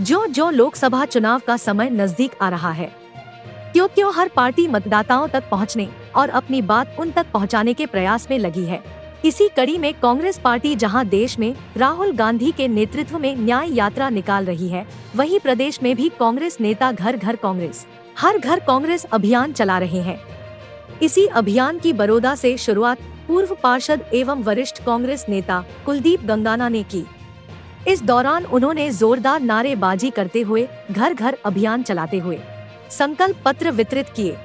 जो जो लोकसभा चुनाव का समय नजदीक आ रहा है, क्यों हर पार्टी मतदाताओं तक पहुंचने और अपनी बात उन तक पहुंचाने के प्रयास में लगी है। इसी कड़ी में कांग्रेस पार्टी जहां देश में राहुल गांधी के नेतृत्व में न्याय यात्रा निकाल रही है, वहीं प्रदेश में भी कांग्रेस नेता घर घर कांग्रेस, हर घर कांग्रेस अभियान चला रहे हैं। इसी अभियान की बड़ौदा से शुरुआत पूर्व पार्षद एवं वरिष्ठ कांग्रेस नेता कुलदीप गंगाना ने की। इस दौरान उन्होंने जोरदार नारेबाजी करते हुए घर घर अभियान चलाते हुए संकल्प पत्र वितरित किए।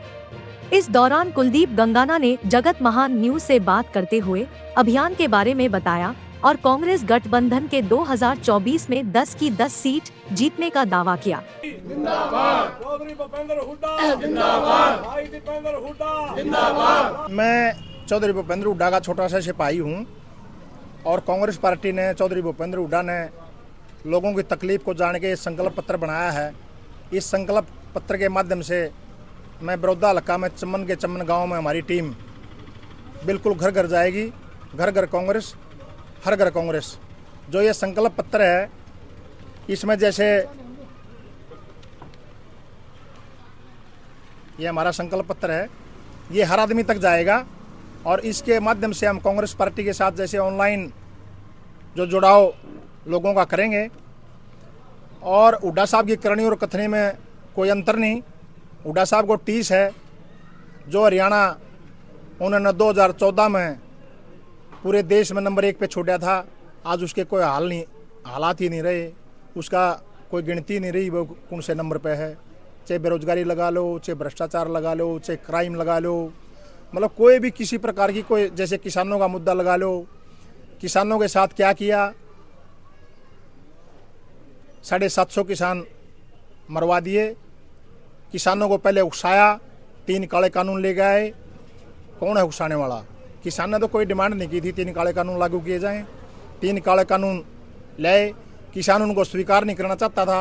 इस दौरान कुलदीप गंगाना ने जगत महान न्यूज से बात करते हुए अभियान के बारे में बताया और कांग्रेस गठबंधन के 2024 में 10 की 10 सीट जीतने का दावा किया। मैं चौधरी भूपेंद्र हुड्डा का छोटा सा सिपाही हूँ और कांग्रेस पार्टी ने चौधरी भूपेंद्र हुड्डा ने लोगों की तकलीफ को जान के संकल्प पत्र बनाया है। इस संकल्प पत्र के माध्यम से मैं बड़ौदा हल्का में चमन के चमन गांव में हमारी टीम बिल्कुल घर घर जाएगी। घर घर कांग्रेस, हर घर कांग्रेस। जो ये संकल्प पत्र है, इसमें जैसे ये हमारा संकल्प पत्र है, ये हर आदमी तक जाएगा और इसके माध्यम से हम कांग्रेस पार्टी के साथ जैसे ऑनलाइन जो जुड़ाव लोगों का करेंगे। और हुड्डा साहब की करनी और कथनी में कोई अंतर नहीं। हुड्डा साहब को टीस है, जो हरियाणा उन्होंने 2014 में पूरे देश में नंबर 1 पे छोड़ा था, आज उसके कोई हालात ही नहीं रहे, उसका कोई गिनती नहीं रही वो कौन से नंबर पे है। चाहे बेरोजगारी लगा लो, चाहे भ्रष्टाचार लगा लो, चाहे क्राइम लगा लो, मतलब कोई भी किसी प्रकार की कोई, जैसे किसानों का मुद्दा लगा लो, किसानों के साथ क्या किया, 750 किसान मरवा दिए। किसानों को पहले उकसाया, 3 काले कानून ले गए। कौन है उकसाने वाला? किसान ने तो कोई डिमांड नहीं की थी 3 काले कानून लागू किए जाएं। 3 काले कानून लाए, किसान उनको स्वीकार नहीं करना चाहता था।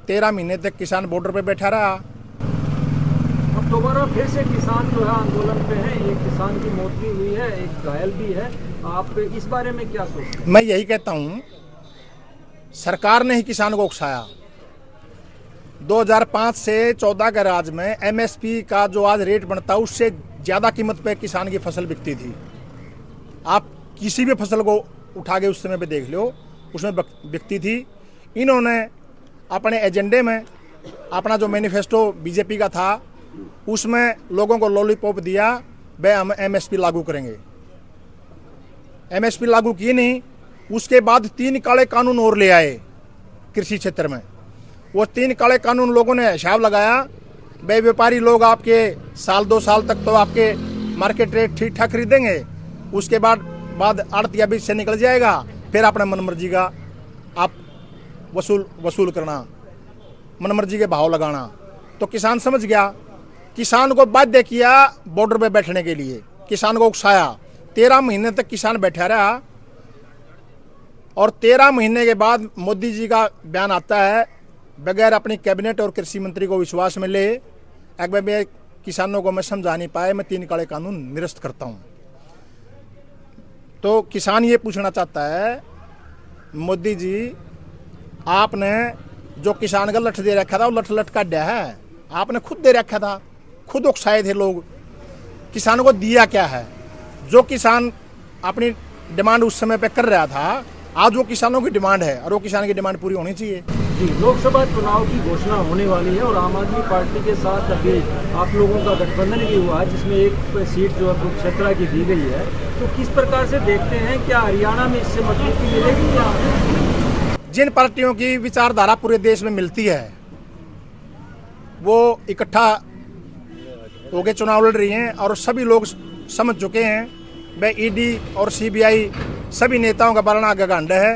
13 महीने तक किसान बॉर्डर पे बैठा रहा। अब दोबारा फिर से किसान जो है आंदोलन पे है। एक किसान की मौत भी हुई है, एक घायल भी है। आप इस बारे में क्या सोचते हैं? मैं यही कहता हूँ, सरकार ने ही किसान को उकसाया। 2005 से 14 के राज में एमएसपी का जो आज रेट बनता है, उससे ज़्यादा कीमत पे किसान की फसल बिकती थी। आप किसी भी फसल को उठा के उस समय पे देख लो, उसमें बिकती थी। इन्होंने अपने एजेंडे में अपना जो मैनिफेस्टो बीजेपी का था, उसमें लोगों को लॉलीपॉप दिया, वे हम एमएसपी लागू करेंगे। एमएसपी लागू की नहीं। उसके बाद 3 काले कानून और ले आए कृषि क्षेत्र में। वो 3 काले कानून लोगों ने हिसाब लगाया, वे व्यापारी लोग आपके साल 2 साल तक तो आपके मार्केट रेट ठीक ठाक खरीदेंगे, उसके बाद आड़तिया बीच से निकल जाएगा, फिर अपने मनमर्जी का आप वसूल करना, मनमर्जी के भाव लगाना। तो किसान समझ गया, किसान को बाध्य किया बॉर्डर पे बैठने के लिए, किसान को उकसाया। 13 महीने तक किसान बैठा रहा और 13 महीने के बाद मोदी जी का बयान आता है, बगैर अपनी कैबिनेट और कृषि मंत्री को विश्वास में ले, एक बार किसानों को मैं समझा नहीं पाया, मैं 3 काले कानून निरस्त करता हूँ। तो किसान ये पूछना चाहता है, मोदी जी आपने जो किसान का लठ दे रखा था, वो लठ का डा है, आपने खुद दे रखा था, खुद उकसाए थे लोग। किसानों को दिया क्या है? जो किसान अपनी डिमांड उस समय पे कर रहा था, आज वो किसानों की डिमांड है और वो किसान की डिमांड पूरी होनी चाहिए। जी, लोकसभा चुनाव की घोषणा होने वाली है और आम आदमी पार्टी के साथ अभी आप लोगों का गठबंधन भी हुआ है, जिसमें एक सीट जो है कुरुक्षेत्र की दी गई है। तो किस प्रकार से देखते हैं, क्या हरियाणा में इससे मजबूती मिलेगी? क्या जिन पार्टियों की विचारधारा पूरे देश में मिलती है, वो इकट्ठा होकर चुनाव लड़ रही हैं और सभी लोग समझ चुके हैं, वे ईडी और सीबीआई सभी नेताओं का बरना गगंड है।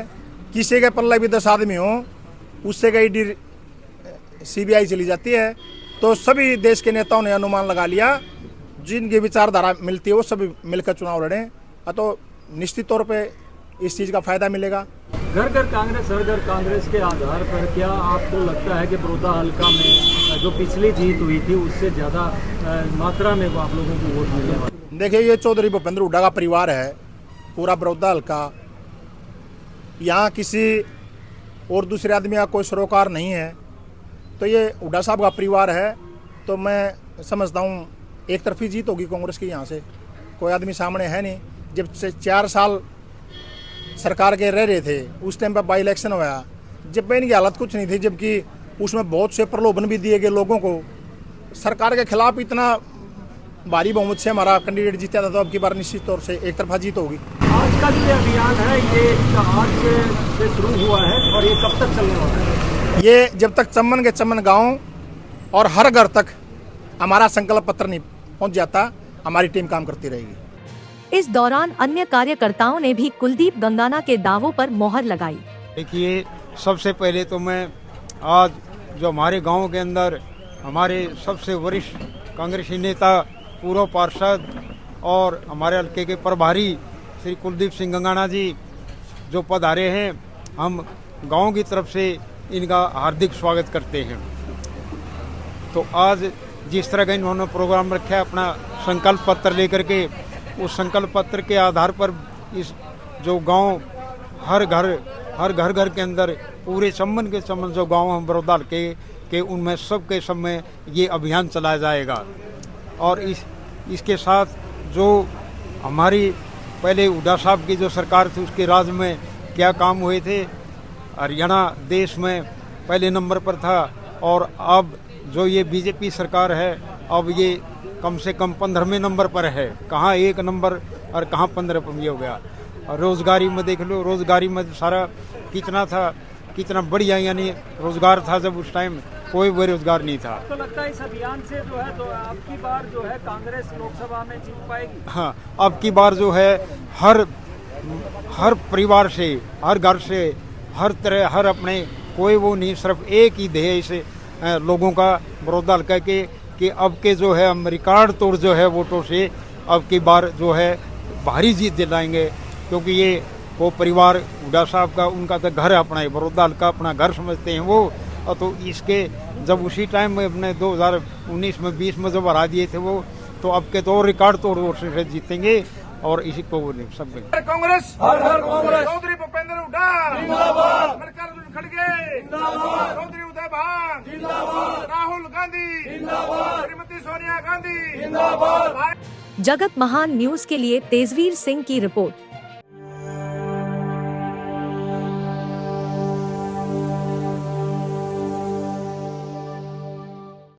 किसी के पल्ले भी 10 आदमी हो, उससे का ईडी सीबीआई चली जाती है। तो सभी देश के नेताओं ने अनुमान लगा लिया, जिनकी विचारधारा मिलती है वो सभी मिलकर चुनाव लड़ें, तो निश्चित तौर पे इस चीज़ का फायदा मिलेगा। घर घर कांग्रेस, हर घर कांग्रेस के आधार पर क्या आपको लगता है कि बड़ौदा हल्का में जो पिछली जीत हुई थी, उससे ज़्यादा मात्रा में आप लोगों को वोट मिलने वाले? देखिए, ये चौधरी भूपेंद्र हुड्डा का परिवार है, पूरा बड़ौदा हल्का। यहाँ किसी और दूसरे आदमी का कोई सरोकार नहीं है, तो ये हुड्डा साहब का परिवार है। तो मैं समझता हूँ एक तरफी जीत होगी कांग्रेस की। यहाँ से कोई आदमी सामने है नहीं। जब से 4 साल सरकार के रह रहे थे उस टाइम पर बाई इलेक्शन हुआ, जब पे इनकी हालत कुछ नहीं थी, जबकि उसमें बहुत से प्रलोभन भी दिए गए लोगों को। सरकार के खिलाफ इतना भारी बहुमत से हमारा कैंडिडेट जीता था, तो अब की बार निश्चित तौर से एक तरफा जीत होगी। आज का जो अभियान है ये आज से शुरू हुआ है और ये कब तक चलने वाला है? ये जब तक चमन के चमन गांव और हर घर तक हमारा संकल्प पत्र नहीं पहुंच जाता, हमारी टीम काम करती रहेगी। इस दौरान अन्य कार्यकर्ताओं ने भी कुलदीप गंगाना के दावों पर मोहर लगाई। देखिए, सबसे पहले तो मैं आज जो हमारे गांव के अंदर हमारे सबसे वरिष्ठ कांग्रेसी नेता, पूर्व पार्षद और हमारे हल्के के प्रभारी श्री कुलदीप सिंह गंगाना जी जो पधारे हैं, हम गांव की तरफ से इनका हार्दिक स्वागत करते हैं। तो आज जिस तरह का इन्होंने प्रोग्राम रखा है अपना संकल्प पत्र लेकर के, उस संकल्प पत्र के आधार पर इस जो गांव हर घर के अंदर पूरे चम्बन के चम्बन जो गांव हैं बड़ौदा के उनमें सबके सब में ये अभियान चलाया जाएगा। और इसके साथ जो हमारी पहले हुड्डा साहब की जो सरकार थी उसके राज में क्या काम हुए थे, हरियाणा देश में पहले नंबर पर था, और अब जो ये बीजेपी सरकार है अब ये कम से कम 15वें नंबर पर है। कहाँ 1 नंबर और कहाँ 15 पर हो गया। और रोज़गारी में देख लो, रोज़गारी में सारा कितना था, कितना बढ़िया, यानी रोज़गार था। जब उस टाइम कोई बेरोजगार नहीं था। तो लगता है इस अभियान से जो है तो अब की बार जो है कांग्रेस लोकसभा में जीत पाएगी। हाँ, अब की बार जो है हर परिवार से, हर घर से, हर तरह, हर अपने कोई वो नहीं, सिर्फ एक ही ध्येय से लोगों का बड़ौदा हल्का के कि अब के जो है हम रिकॉर्ड तोड़ जो है वोटों से अब की बार जो है भारी जीत दिलाएंगे। क्योंकि ये वो परिवार हुड्डा साहब का, उनका तो घर है अपना, ही बड़ौदा हल्का अपना घर समझते हैं वो। और तो इसके जब उसी टाइम में अपने 2019 में 20 में जब हरा दिए थे वो, तो अब के तो रिकॉर्ड तोड़ वोट से जीतेंगे। और इसी को सब कांग्रेस, हर हर कांग्रेस, चौधरी भूपेंद्र हुड्डा जिंदाबाद, मल्लिकार्जुन खड़गे जिंदाबाद, चौधरी उदय भान जिंदाबाद, राहुल गांधी जिंदाबाद, श्रीमती सोनिया गांधी जिंदाबाद। जगत महान न्यूज के लिए तेजवीर सिंह की रिपोर्ट।